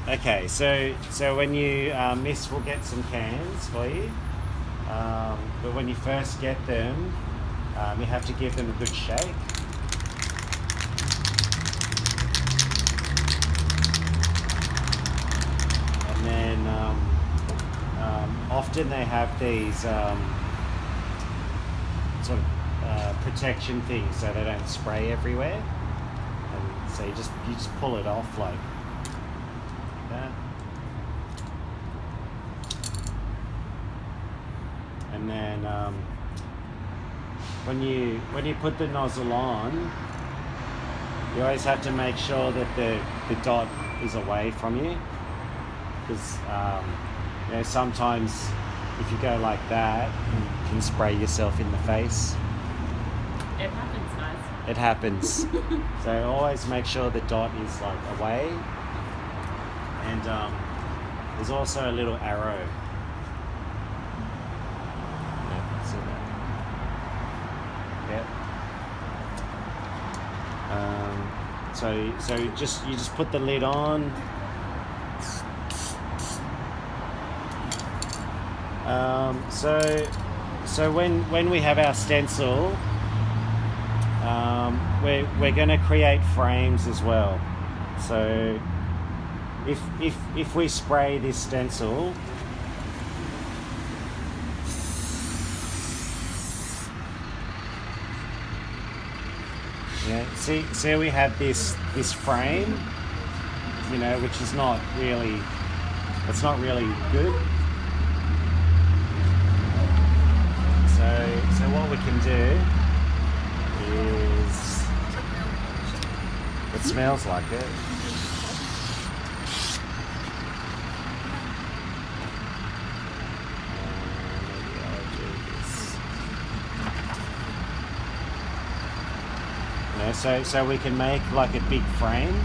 Okay, so when you Miss will get some cans for you, but when you first get them, you have to give them a good shake. And then often they have these sort of protection things so they don't spray everywhere. And so you just pull it off like that. And then when you put the nozzle on, you always have to make sure that the dot is away from you, because you know, sometimes if you go like that, you can spray yourself in the face. It happens, guys. It happens. So always make sure the dot is like away. And there's also a little arrow. Yeah, see that? Yep. So you just put the lid on. So when we have our stencil, we're going to create frames as well. So if we spray this stencil, yeah, see we have this frame, you know, which is not really, it's not really good. So what we can do is, it smells like it. Maybe I'll do this. You know, so we can make like a big frame.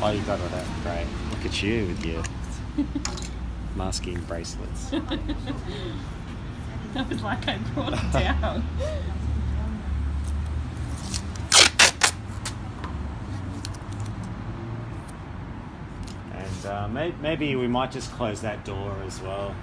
Oh, you got all that. Great. Look at you with your masking bracelets. That was like I brought it down. And maybe we might just close that door as well.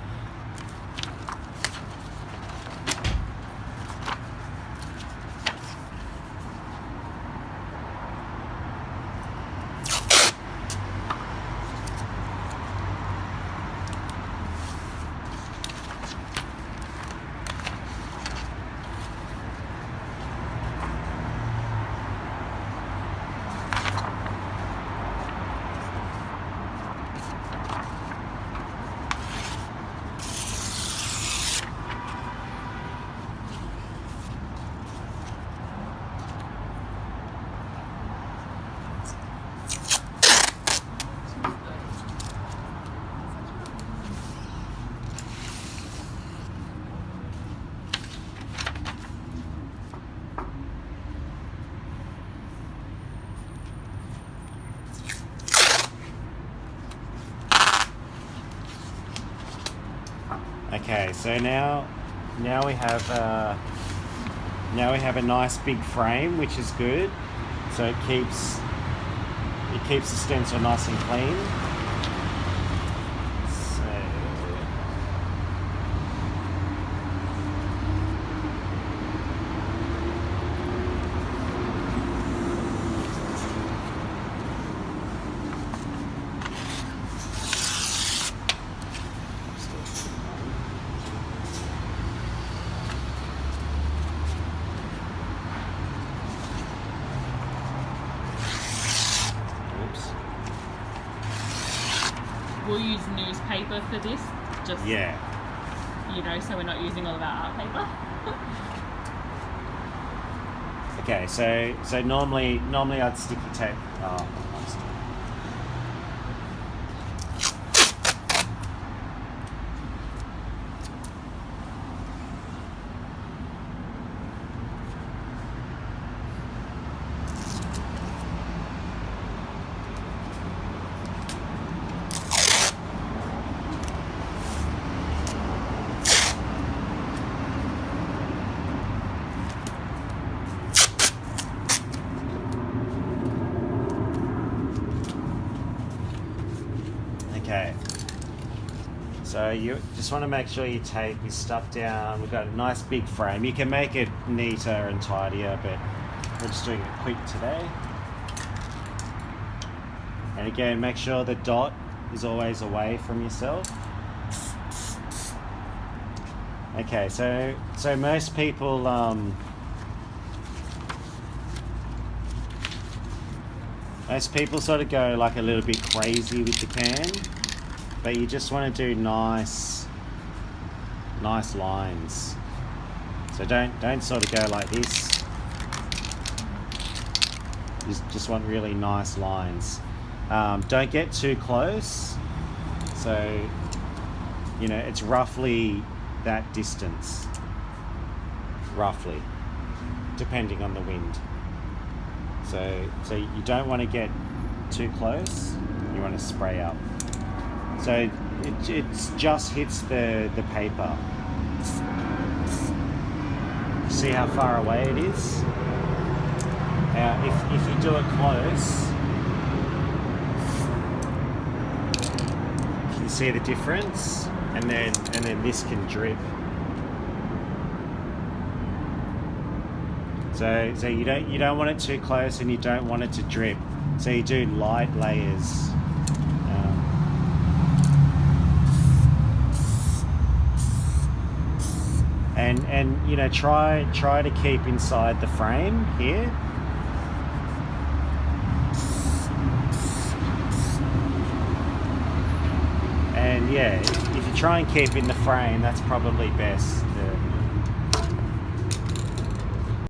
Okay, so now we have a nice big frame, which is good. So it keeps the stencil nice and clean. We'll use newspaper for this, just Yeah. you know, so we're not using all of our art paper. Okay, so normally I'd sticky tape. Oh, So you just want to make sure you tape your stuff down. We've got a nice big frame. You can make it neater and tidier, but we're just doing it quick today. And again, make sure the dot is always away from yourself. Okay, so most people sort of go like a little bit crazy with the can, but you just want to do nice lines. So don't sort of go like this. You just want really nice lines. Don't get too close. So, you know, it's roughly that distance, roughly, depending on the wind. So you don't want to get too close. You want to spray up. So it just hits the paper. See how far away it is? If you do it close, you can see the difference, and then this can drip. So you don't want it too close, and you don't want it to drip. So you do light layers. And you know, try to keep inside the frame here. And yeah, if you try and keep in the frame, that's probably best.